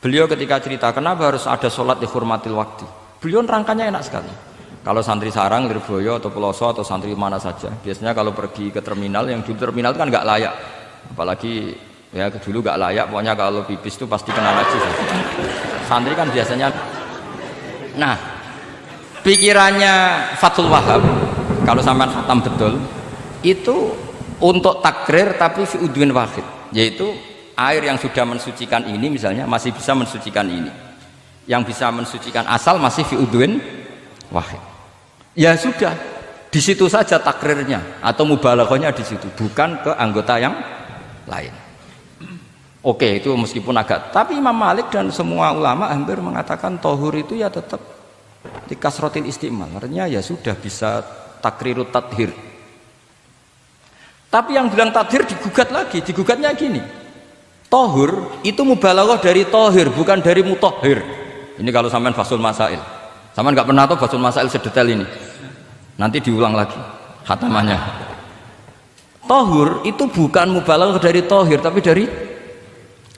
Beliau ketika cerita kenapa harus ada sholat dihormatil waktu, beliau rangkanya enak sekali. Kalau santri Sarang, Lirboyo atau Peloso atau santri mana saja, biasanya kalau pergi ke terminal, yang dulu terminal kan nggak layak, apalagi ya dulu nggak layak, pokoknya kalau pipis itu pasti kena najis. Santri kan biasanya, nah pikirannya Fathul Wahab, kalau sampean khatam betul, itu untuk takrir tapi fi udwin wahid, yaitu air yang sudah mensucikan ini misalnya masih bisa mensucikan ini, yang bisa mensucikan asal masih fi udwin wahid. Ya sudah, di situ saja takrirnya atau mubalaghahnya di situ, bukan ke anggota yang lain. Oke, itu meskipun agak, tapi Imam Malik dan semua ulama hampir mengatakan tohur itu ya tetap di kasrotil istimal, artinya ya sudah bisa takrirut tadhir. Tapi yang bilang tadhir digugat lagi, digugatnya gini, tohur itu mubalaghah dari tohir, bukan dari mutohir. Ini kalau sampean fasul masail, sampean nggak pernah tahu fasul masail sedetail ini, nanti diulang lagi khatamannya. Tohur itu bukan mubalaghah dari tohir, tapi dari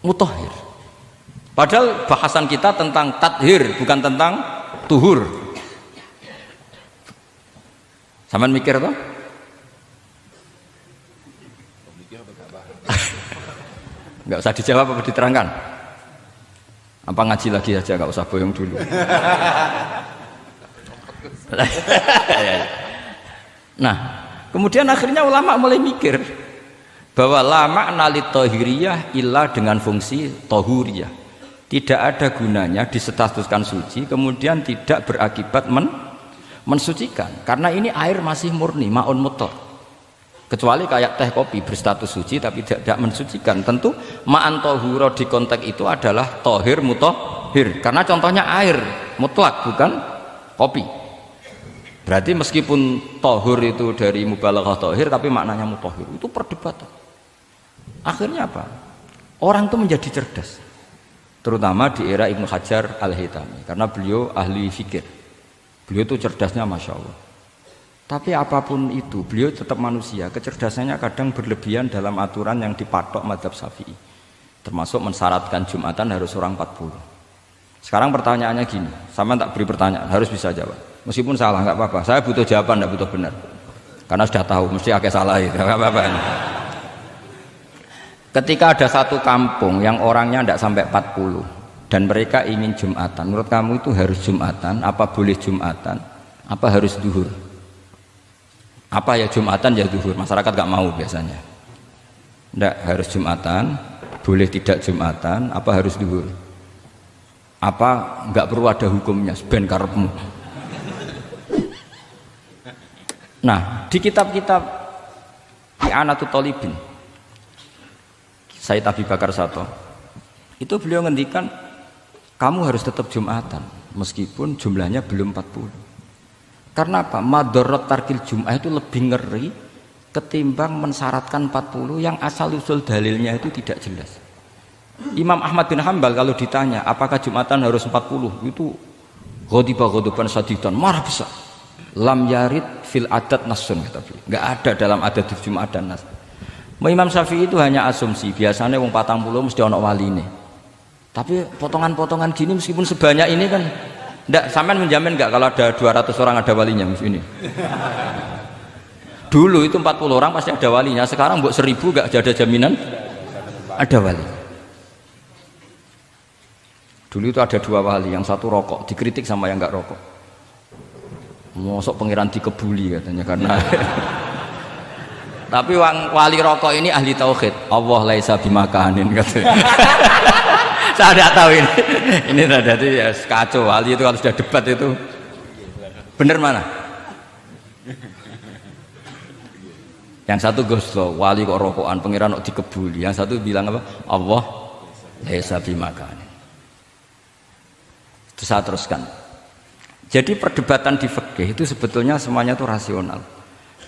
mutohir. Padahal bahasan kita tentang tadhir, bukan tentang tuhur. Sampean mikir toh? Nggak usah dijawab apa diterangkan? Apa ngaji lagi aja, nggak usah boyong dulu. Nah, kemudian akhirnya ulama mulai mikir bahwa la makna li tahiriyah illa dengan fungsi tahuriyah. Tidak ada gunanya disetatuskan suci kemudian tidak berakibat mensucikan, karena ini air masih murni, maun mutlaq. Kecuali kayak teh kopi berstatus suci tapi tidak mensucikan, tentu ma'an tahura di konteks itu adalah tohir mutahhir, karena contohnya air mutlak bukan kopi. Berarti meskipun tohur itu dari mubalaghah tohir tapi maknanya mutahhir, itu perdebatan. Akhirnya apa? Orang itu menjadi cerdas, terutama di era Ibnu Hajar Al-Haytami, karena beliau ahli fikir. Beliau itu cerdasnya Masya Allah. Tapi apapun itu, beliau tetap manusia. Kecerdasannya kadang berlebihan dalam aturan yang dipatok mazhab Syafi'i, termasuk mensyaratkan Jumatan harus orang 40. Sekarang pertanyaannya gini, sama tak beri pertanyaan, harus bisa jawab. Meskipun salah nggak apa-apa, saya butuh jawaban, nggak butuh benar, karena sudah tahu mesti agak salah itu, nggak apa-apa. Ketika ada satu kampung yang orangnya tidak sampai 40 dan mereka ingin Jumatan, menurut kamu itu harus Jumatan, apa boleh Jumatan, apa harus duhur? Apa ya Jumatan ya duhur? Masyarakat nggak mau biasanya. Tidak, harus Jumatan, boleh tidak Jumatan, apa harus duhur? Apa nggak perlu ada hukumnya, ben karepmu. Nah, di kitab-kitab I'anatul Thalibin, Sayyid Abi Bakar Sato, itu beliau ngendikan kamu harus tetap Jumatan meskipun jumlahnya belum 40. Karena apa? Madharat tarkil Jum'ah itu lebih ngeri ketimbang mensyaratkan 40 yang asal usul dalilnya itu tidak jelas. Imam Ahmad bin Hanbal kalau ditanya apakah Jumatan harus 40, itu ghadiba ghadaban sadidan, marah besar. Lam yarid fil adat nasun, kata beliau. Enggak ada dalam adat Jumat dan nas. Imam Syafi'i itu hanya asumsi, biasanya wong 40 mesti ana waline. Tapi potongan-potongan gini meskipun sebanyak ini kan enggak, sampean menjamin enggak kalau ada 200 orang ada walinya ini? Dulu itu 40 orang pasti ada walinya, sekarang mbok 1000 enggak ada jaminan ada wali. Dulu itu ada 2 wali, yang satu rokok, dikritik sama yang enggak rokok. Mosok pangeran dikebuli katanya karena tapi wali rokok ini ahli tauhid, Allah laisa bimakanin katanya. Saya tidak tahu ini jadi ya kacau. Wali itu kalau sudah debat itu bener mana? Yang satu goslo, wali kok rokokan, pangeran kok dikebuli. Yang satu bilang apa? Allah laisa bimakanin. Itu saya teruskan. Jadi perdebatan di fikih itu sebetulnya semuanya itu rasional.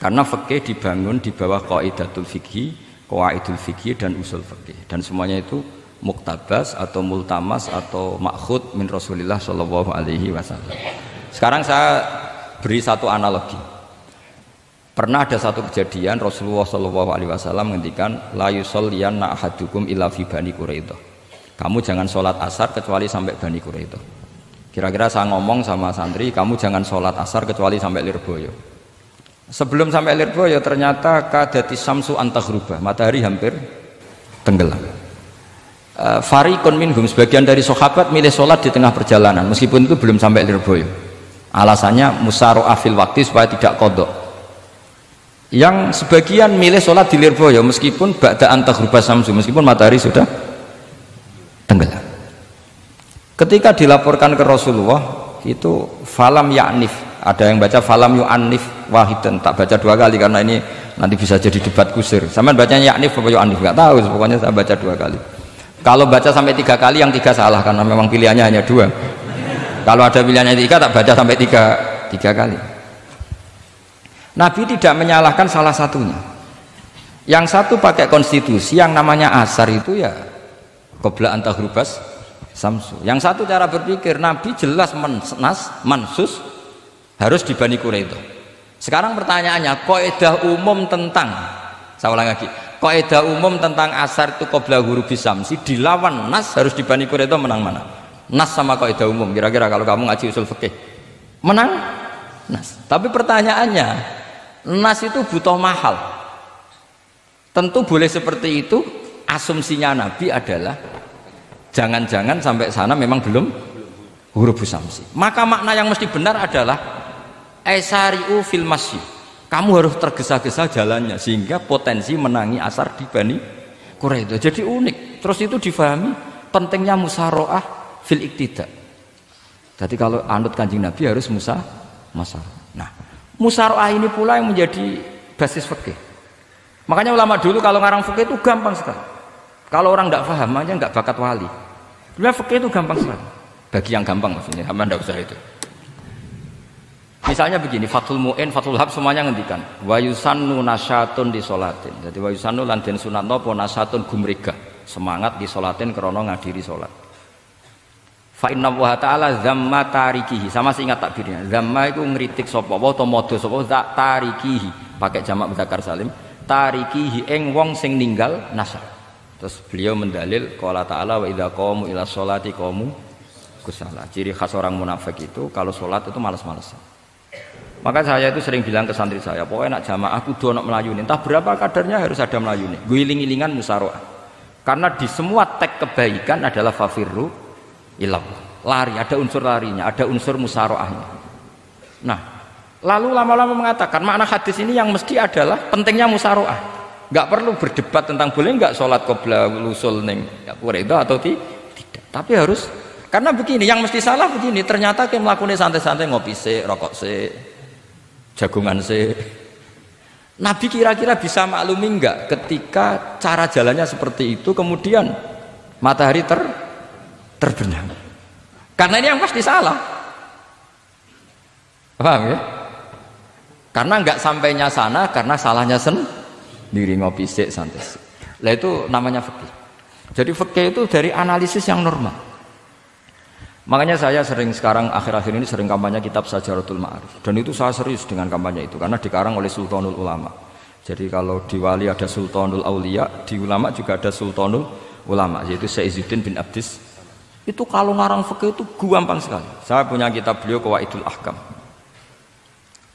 Karena fikih dibangun di bawah qaidatul fikih, qawaidul fikih dan usul fikih. Dan semuanya itu muktabas atau multamas atau makhud min Rasulillah sallallahu alaihi wasallam. Sekarang saya beri satu analogi. Pernah ada satu kejadian Rasulullah sallallahu alaihi wasallam menghentikan la yusolliyanna ahadukum illa fi bani Quraidah. kamu jangan sholat asar kecuali sampai Bani Quraidah. Kira-kira saya ngomong sama santri, kamu jangan sholat asar kecuali sampai Lirboyo. Sebelum sampai Lirboyo ternyata kadati samsu antaghruba, matahari hampir tenggelam. Fariqun minhum, sebagian dari sahabat milih sholat di tengah perjalanan meskipun itu belum sampai Lirboyo. Alasannya musyaroah fil waktu supaya tidak kodok. Yang sebagian milih sholat di Lirboyo meskipun ba'da antaghruba samsu, meskipun matahari sudah tenggelam. Ketika dilaporkan ke Rasulullah itu falam ya'nif, ada yang baca falam yu'annif wahidan, tak baca 2 kali karena ini nanti bisa jadi debat kusir. Sampean bacanya ya'nif apa yu'annif nggak tahu, pokoknya saya baca 2 kali. Kalau baca sampai 3 kali yang 3 salah karena memang pilihannya hanya 2. Kalau ada pilihannya 3 tak baca sampai 3 kali. Nabi tidak menyalahkan salah satunya. Yang satu pakai konstitusi yang namanya asar itu ya qabla antaghrubas samsu. Yang satu cara berpikir Nabi jelas mansus harus di Bani Quraidah. Sekarang pertanyaannya, kaidah umum tentang, saya ulang lagi, kaidah umum tentang asar itu qabla ghurubis samsi dilawan nas harus di Bani Quraidah, menang mana? Nas sama kaidah umum. Kira-kira kalau kamu ngaji usul fikih menang nas. Tapi pertanyaannya, nas itu butuh mahal. Tentu boleh seperti itu. Asumsinya Nabi adalah jangan-jangan sampai sana memang belum ghurubus samsi. Maka makna yang mesti benar adalah aisari'u fil masyi, kamu harus tergesa-gesa jalannya sehingga potensi menangi asar di Bani Quraidah. Jadi unik. Terus itu difahami pentingnya musyaroah fil iktida. Jadi kalau anut Kanjeng Nabi harus musyaroah. Nah, musyaroah ini pula yang menjadi basis fikih. Makanya ulama dulu kalau ngarang fikih itu gampang sekali. Kalau orang tidak paham aja nggak bakat wali. Sebenarnya fikih itu gampang sekali. Bagi yang gampang maksudnya, hamba tidak usah itu. Misalnya begini, Fathul Mu'in, Fathul Hab semuanya ngendikan wa yusannu nasyatun di sholatin. Jadi wa yusannu lan den sunat napa nasyatun gumregah, semangat di sholatin krana ngadiri sholat. Fa inna wa ta'ala zamma tarikihi, sama sih ingat takbirnya. Zamma itu ngritik sapa wa utawa modho sapa tarikihi, pakai jamak muzakkar salim. Tarikihi ing wong sing ninggal nasya. Terus beliau mendalil qala ta'ala wa idza qamu ila sholati qamu kusala. Ciri khas orang munafik itu kalau sholat itu malas-malasan. Maka saya itu sering bilang ke santri saya, pokoknya nak jamaah kudu ana melayuni, entah berapa kadarnya harus ada melayuni. Guling-gilingan musyaroah. Karena di semua teks kebaikan adalah fafirru ilallah. Lari, ada unsur larinya, ada unsur musyaroahnya. Nah, lalu lama-lama mengatakan makna hadis ini yang mesti adalah pentingnya musyaroah. Nggak perlu berdebat tentang boleh nggak sholat qabla lusul ning Quraidah atau tidak. Tapi harus, karena begini, yang mesti salah begini, ternyata kayak melakukan santai-santai ngopi se, rokok se, jagungan se. Nabi kira-kira bisa maklumi enggak ketika cara jalannya seperti itu kemudian matahari terbenam? Karena ini yang pasti salah. Paham ya? Karena enggak sampainya sana karena salahnya sendiri, ngopi se, santai se. Lah itu namanya fikih. Jadi fikih itu dari analisis yang normal. Makanya saya sering sekarang akhir-akhir ini sering kampanye kitab Sajaratul Ma'arif, dan itu saya serius dengan kampanye itu karena dikarang oleh Sultanul Ulama. Jadi kalau di wali ada Sultanul Aulia, di ulama juga ada Sultanul Ulama, yaitu Syekh Izzuddin bin Abdis. Itu kalau ngarang fikih itu gampang sekali. Saya punya kitab beliau Qawaidul Ahkam.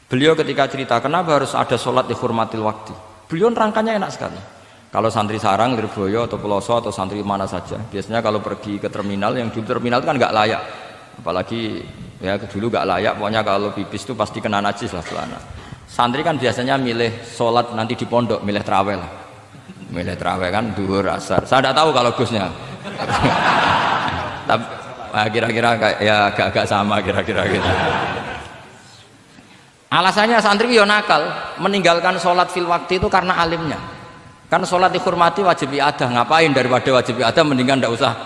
Beliau ketika cerita kenapa harus ada sholat dihormatil waktu, beliau rangkanya enak sekali. Kalau santri sarang, Lirboyo atau Peloso atau santri mana saja, biasanya kalau pergi ke terminal, yang di terminal itu kan nggak layak, apalagi ya dulu nggak layak, pokoknya kalau pipis itu pasti kena najis lah celana. Santri kan biasanya milih sholat nanti di pondok, milih terawih lah, milih terawih kan duhur asar. Saya tidak tahu kalau Gusnya, tapi kira-kira ya agak sama kira-kira gitu. Alasannya santri yo nakal, meninggalkan sholat fil waktu itu karena alimnya. Kan sholat dihormati wajib iadah, ngapain daripada wajib iadah mendingan tidak usah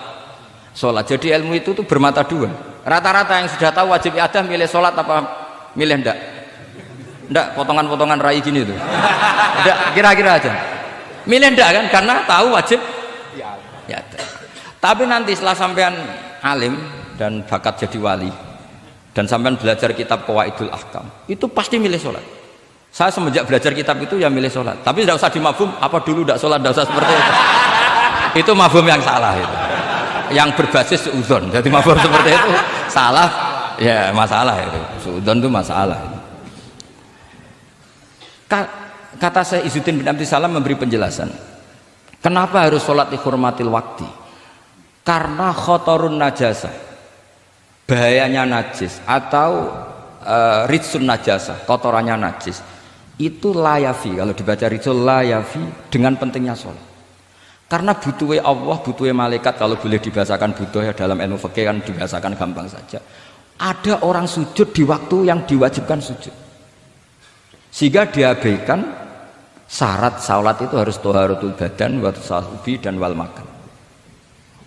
sholat. Jadi ilmu itu tuh bermata dua. Rata-rata yang sudah tahu wajib iadah milih sholat apa milih ndak? Ndak, potongan-potongan rai gini tuh. Ndak, kira-kira aja. Milih ndak kan karena tahu wajib iadah. Tapi nanti setelah sampean alim dan bakat jadi wali dan sampean belajar kitab Qawaidul Ahkam, itu pasti milih sholat. Saya semenjak belajar kitab itu ya milih sholat, tapi tidak usah dimafhum apa dulu tidak sholat, tidak usah seperti itu. Itu mafhum yang salah itu. yang berbasis suudzon. Jadi mafhum seperti itu salah, ya masalah itu. Suudzon itu masalah. Kata saya Izzuddin bin Abdissalam memberi penjelasan. Kenapa harus sholat dihormatil waktu? Karena khotorun najasa, bahayanya najis atau ritsun najasa, kotorannya najis itu layafi, kalau dibaca ritsul layafi dengan pentingnya sholat. Karena butuhnya Allah, butuhnya malaikat, kalau boleh dibahasakan butuh ya dalam ilmu fikih kan dibahasakan gampang saja. Ada orang sujud di waktu yang diwajibkan sujud, sehingga diabaikan syarat sholat itu harus toharatul badan, wa tasawubi dan wal makan.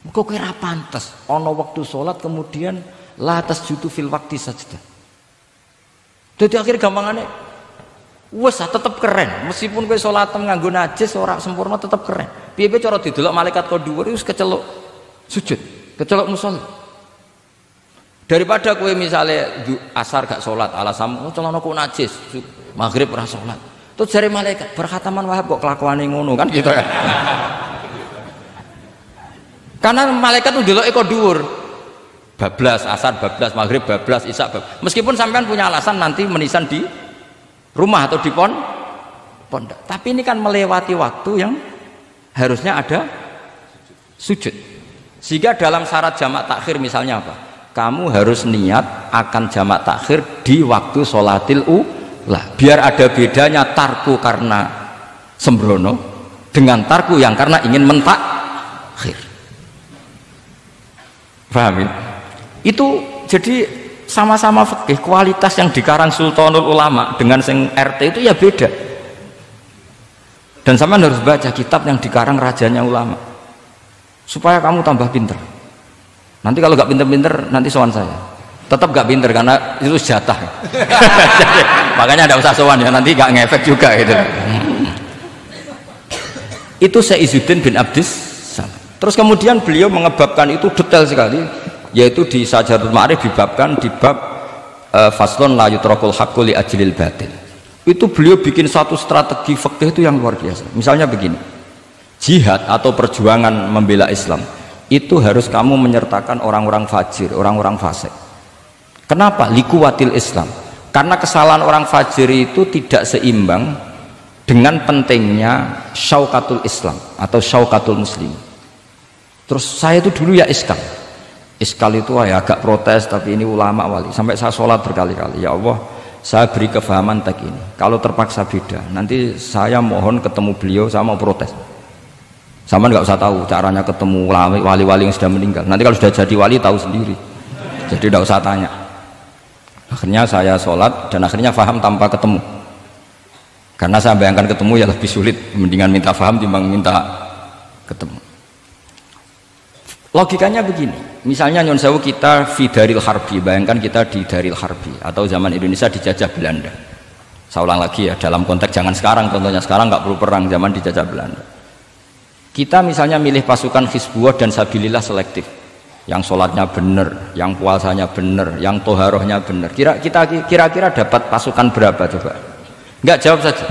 Kok kira pantas ono waktu sholat kemudian la tasjudu fil waqti sajdah. Jadi akhir gampangannya wes tetep keren, meskipun kowe sholat nganggo najis ora sempurna tetep keren. Piye-piye cara didelok malaikat kok dhuwur wis keceluk sujud, keceluk musholli. Daripada kowe misale asar gak sholat alasan celana kok najis, maghrib ora sholat. Terus jare malaikat berkhataman Wahab kok kelakuane ngono kan gitu ya. Karena malaikat itu ndeloke kok dhuwur. Bablas asar, bablas maghrib, bablas isya, bablas. Meskipun sampean punya alasan nanti menisan di rumah atau di pondok. Tapi ini kan melewati waktu yang harusnya ada sujud. Sehingga dalam syarat jamak takhir misalnya apa? Kamu harus niat akan jamak takhir di waktu sholatil ula. Biar ada bedanya tarku karena sembrono dengan tarku yang karena ingin mentakhir. Paham ya? Itu jadi sama-sama fikih, kualitas yang dikarang Sultanul Ulama dengan sing RT itu ya beda. Dan sama harus baca kitab yang dikarang rajanya ulama supaya kamu tambah pinter. Nanti kalau gak pinter-pinter nanti sowan saya. Tetap gak pinter karena itu jatah. Makanya ada usah sowan ya, nanti gak ngefek juga gitu. Itu Syekh Izzuddin bin Abdissalam. Terus kemudian beliau mengebabkan itu detail sekali, yaitu di Sajaratul Ma'arif dibabkan di bab faslon la yutrakul haqqu li ajlil batil. Itu beliau bikin satu strategi fikih itu yang luar biasa. Misalnya begini, jihad atau perjuangan membela Islam itu harus kamu menyertakan orang-orang fajir, orang-orang fasik. Kenapa? Likuwatil Islam. Karena kesalahan orang fajir itu tidak seimbang dengan pentingnya syaukatul Islam atau syaukatul Muslim. Terus saya itu dulu ya iskal itu ya agak protes, tapi ini ulama wali, sampai saya sholat berkali-kali, ya Allah saya beri kefahaman tak ini, kalau terpaksa beda nanti saya mohon ketemu beliau, saya mau protes. Sama nggak usah tahu caranya ketemu wali-wali yang sudah meninggal, nanti kalau sudah jadi wali tahu sendiri, jadi nggak usah tanya. Akhirnya saya sholat dan akhirnya faham tanpa ketemu, karena saya bayangkan ketemu ya lebih sulit, mendingan minta faham timbang minta ketemu. Logikanya begini, misalnya nyon sewu kita di Daril Harbi, bayangkan kita di Daril Harbi atau zaman Indonesia dijajah Belanda. Saya ulang lagi ya, dalam konteks jangan sekarang, contohnya sekarang nggak perlu perang, zaman dijajah Belanda. Kita misalnya milih pasukan Hizbullah dan Sabilillah selektif, yang sholatnya benar, yang puasanya benar, yang toharohnya benar. Kira-kira dapat pasukan berapa coba? Nggak, jawab saja.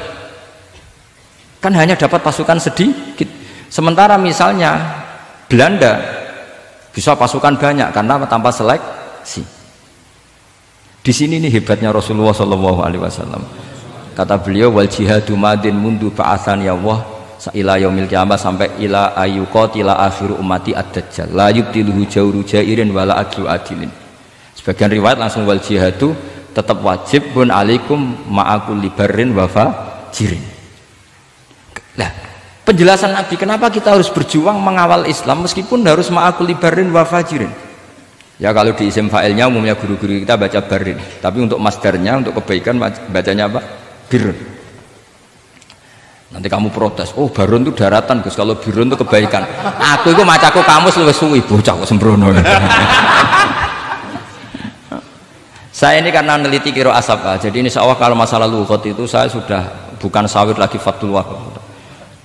Kan hanya dapat pasukan sedikit. Sementara misalnya Belanda bisa pasukan banyak karena tanpa seleksi. Di sini nih hebatnya Rasulullah SAW. Kata beliau, wal jihadu madin mundu ba'athan ya Allah ila yaumil qiyamah sampai ila ayyuqatila akhiru ummati ad-dajjal la yubtiluhu jawru jairin wala adlu adilin. Sebagian riwayat langsung wal jihadu tetap wajib pun alaikum ma'akul libarin wa fajirin. Nah, penjelasan Nabi kenapa kita harus berjuang mengawal Islam meskipun harus ma'akul libarin wa fajirin. Ya kalau di isim fa'ilnya umumnya guru-guru kita baca barin, tapi untuk masdarnya, untuk kebaikan bacanya apa? Birun. Nanti kamu protes, oh barun itu daratan Gus, kalau birun itu kebaikan. Aku itu macaku kamus luwih suwi, bocah kok sembrono. Saya ini karena meneliti kiro asap, jadi insya Allah kalau masalah lughat itu saya sudah bukan sawir lagi Fathul Wahab,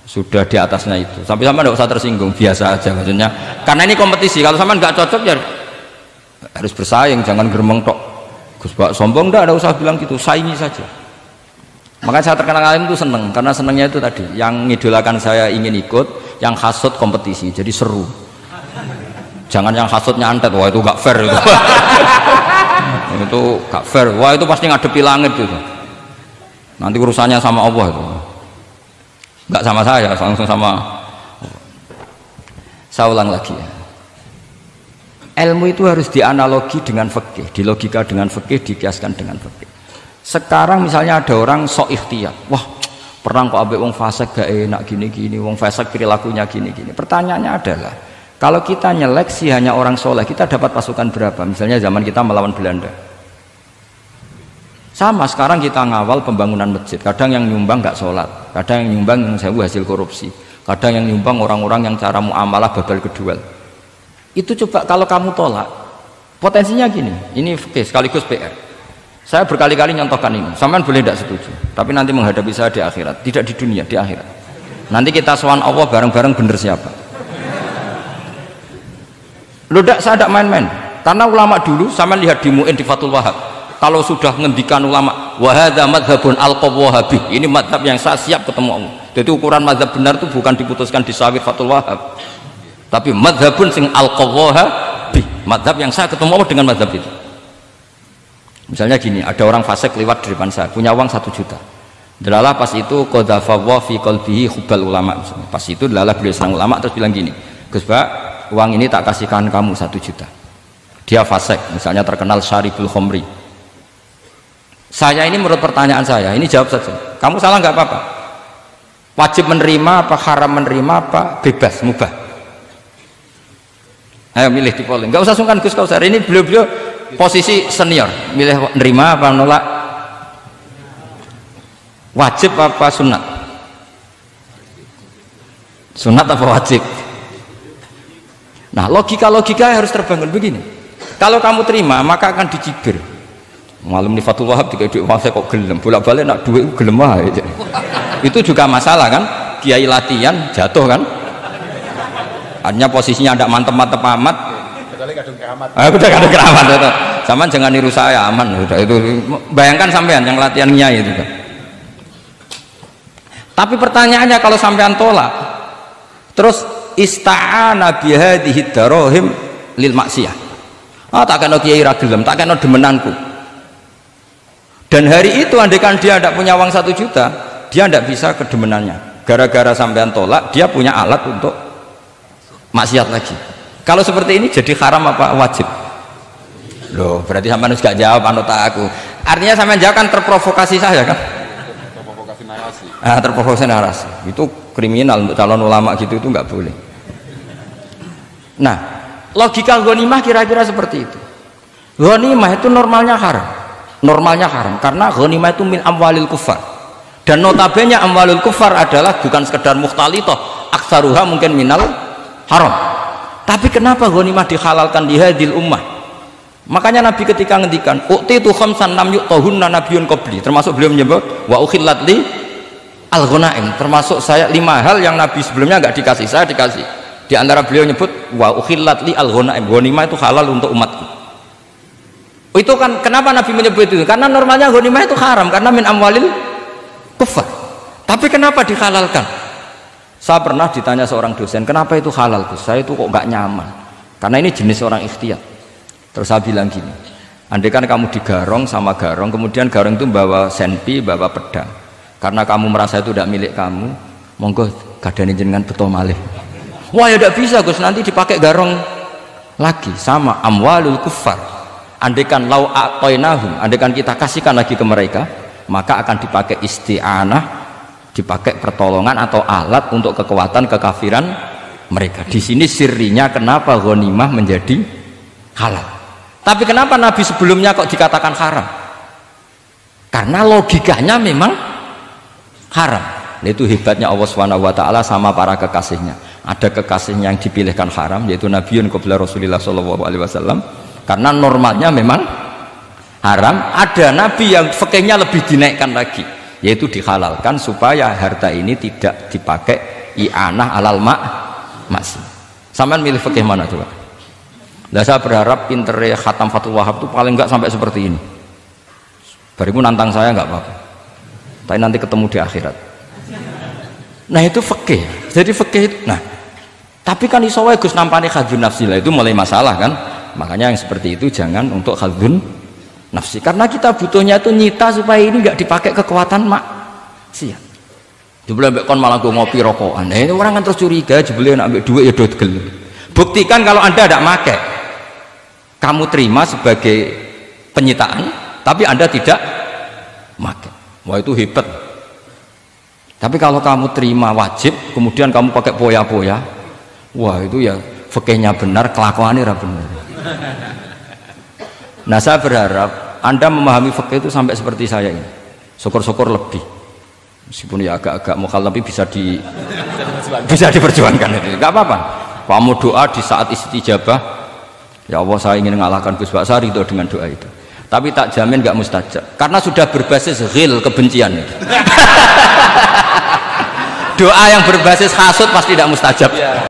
sudah di atasnya itu. Sampai sama tidak usah tersinggung, biasa aja maksudnya. Karena ini kompetisi, kalau sama nggak cocok ya harus bersaing, jangan geremeng tok. Gus Pak sombong enggak, ada usah bilang gitu, saingi saja. Makanya saya terkenal alim itu seneng, karena senengnya itu tadi, yang ngidolakan saya ingin ikut, yang hasut kompetisi, jadi seru. Jangan yang hasutnya antet, wah itu gak fair itu. Itu gak fair, wah itu pasti ngadepi langit gitu. Nanti urusannya sama Allah itu. Gak sama saya, langsung sama. Saya ulang lagi ya. Ilmu itu harus dianalogi dengan fikih, dilogika dengan fikih, dikiaskan dengan fikih. Sekarang misalnya ada orang sok ikhtiyar, wah perang kok ambek wong fasik gak enak gini-gini, wong fasik perilakunya gini-gini. Pertanyaannya adalah, kalau kita nyeleksi hanya orang soleh, kita dapat pasukan berapa? Misalnya zaman kita melawan Belanda. Sama sekarang kita ngawal pembangunan masjid, kadang yang nyumbang gak sholat, kadang yang nyumbang yang sewu hasil korupsi, kadang yang nyumbang orang-orang yang cara muamalah babal kedua. Itu coba kalau kamu tolak, potensinya gini, ini sekaligus PR. Saya berkali-kali nyontohkan ini, sampean boleh tidak setuju, tapi nanti menghadapi saya di akhirat, tidak di dunia, di akhirat. Nanti kita sowan Allah bareng-bareng bener siapa. Lu tidak, saya tidak main-main, karena ulama dulu, sampean lihat di Mu'in di Fathul Wahab, kalau sudah ngendikan ulama, wahada madhabun al-qawahabi, ini madhab yang saya siap ketemu Allah. Jadi ukuran madhab benar itu bukan diputuskan di Sawit Fathul Wahab, tapi madhabun sing al-qawahabi, madhab yang saya ketemu Allah dengan madhab itu. Misalnya gini, ada orang fasik lewat di depan saya, punya uang 1 juta. Delalah pas itu qadhafawa fi qalbihi hubbal ulama. Misalnya. Pas itu delalah beliau senang ulama terus bilang gini, Gus Pak, uang ini tak kasihkan kamu 1 juta. Dia fasik, misalnya terkenal syaribul khomri. Saya ini menurut pertanyaan saya, ini jawab saja. Kamu salah nggak apa-apa. Wajib menerima apa, haram menerima apa, bebas, mubah. Ayo milih di polling. Nggak usah sungkan Gus Kausar. Ini beliau-beliau posisi senior. Milih nerima apa nolak? Wajib apa sunat? Sunat apa wajib? Nah, logika-logika harus terbangun begini. Kalau kamu terima, maka akan dicibir. Malam di Fathul Wahab tiga duit saya kok gelem, bolak-balik nak duit gelem aja. Itu juga masalah kan? Kiai latihan jatuh kan? Artinya posisinya ada mantep-mantep amat. Kecuali kadung keramat. Udah kadung keramat itu. Sama jangan niru saya, aman udah itu. Bayangkan sampean yang latihan nyai itu kan. Tapi pertanyaannya kalau sampean tolak, terus ista'ana bihadhihi darahim lil maksiyah. Ah tak kena kiai ra gelem, tak kena demenanku. Dan hari itu andaikan dia tidak punya uang 1 juta, dia tidak bisa kedemenannya. Gara-gara sampean tolak, dia punya alat untuk maksiat lagi. Kalau seperti ini jadi haram apa wajib? Loh, berarti sampean harus gak jawab anut aku. Artinya sampean jawab kan terprovokasi saya kan? Terprovokasi narasi. Terprovokasi narasi. Itu kriminal untuk calon ulama gitu, itu nggak boleh. Nah, logika ghanimah kira-kira seperti itu. Ghanimah itu normalnya haram. Normalnya haram karena ghanimah itu min amwalil kufar. Dan notabene amwalul kufar adalah bukan sekedar mukhtalithah, aksaruha mungkin minal haram. Tapi kenapa ghanimah dihalalkan di hadil ummah? Makanya Nabi ketika ngendikan uqtitu khamsan lam yu'tahunna nabiyyun qabli, termasuk beliau menyebut wa ukhillat li al-ghanaim, termasuk saya 5 hal yang Nabi sebelumnya enggak dikasih, saya dikasih. Di antara beliau nyebut wa ukhillat li al-ghanaim, ghanimah itu halal untuk umatku. Itu kan kenapa Nabi menyebut itu? Karena normalnya ghanimah itu haram karena min amwalil kufar. Tapi kenapa dihalalkan? Saya pernah ditanya seorang dosen, kenapa itu halal Gus? Saya itu kok nggak nyaman. Karena ini jenis orang ikhtiyar. Terus saya bilang gini, andai kan kamu digarong sama garong, kemudian garong itu bawa senpi, bawa pedang. Karena kamu merasa itu tidak milik kamu, monggo gadani jenengan beto malih. Wah ya tidak bisa Gus, nanti dipakai garong lagi sama amwalul kufar. Andaikan lau a'tainahum, andaikan kita kasihkan lagi ke mereka, maka akan dipakai isti'anah, dipakai pertolongan atau alat untuk kekuatan kekafiran mereka. Di sini sirrinya kenapa ghanimah menjadi halal. Tapi kenapa Nabi sebelumnya kok dikatakan haram? Karena logikanya memang haram. Itu hebatnya Allah SWT sama para kekasihnya. Ada kekasihnya yang dipilihkan haram, yaitu Nabiun qabla Rasulullah SAW. Karena normalnya memang haram. Ada nabi yang fikihnya lebih dinaikkan lagi, yaitu dihalalkan supaya harta ini tidak dipakai i'anah alal maksi. Sampean milih fikih mana coba? Nah, saya berharap pintere khatam Fathul Wahab itu paling enggak sampai seperti ini. Barimu nantang saya enggak apa-apa, tapi nanti ketemu di akhirat. Nah itu fikih. Jadi fikih itu, nah Tapi kan iso wae Gus nampane khadzun nafsi lah, itu mulai masalah kan. Makanya yang seperti itu jangan untuk khadzun nafsi, karena kita butuhnya itu nyita supaya ini nggak dipakai kekuatan maksiat. Jebule mbek kon malah go ngopi rokokan. Nah, ini orang kan terus curiga jebule nek ambek dhuwit ya do gel. Buktikan kalau Anda tidak pakai. Kamu terima sebagai penyitaan, tapi Anda tidak pakai. Wah, itu hebat. Tapi kalau kamu terima wajib, kemudian kamu pakai poya-poya, wah itu ya fikihnya benar, kelakuannya ra benar. Nah, saya berharap Anda memahami fikih itu sampai seperti saya ini. Syukur-syukur lebih. Meskipun ya agak-agak mukhalaf, tapi bisa diperjuangkan itu. Enggak apa-apa. Kamu doa di saat istijabah, ya Allah saya ingin mengalahkan Gus Baksari itu dengan doa itu. Tapi tak jamin enggak mustajab. Karena sudah berbasis ghil, kebencian itu. Doa yang berbasis hasud pasti tidak mustajab. Ya.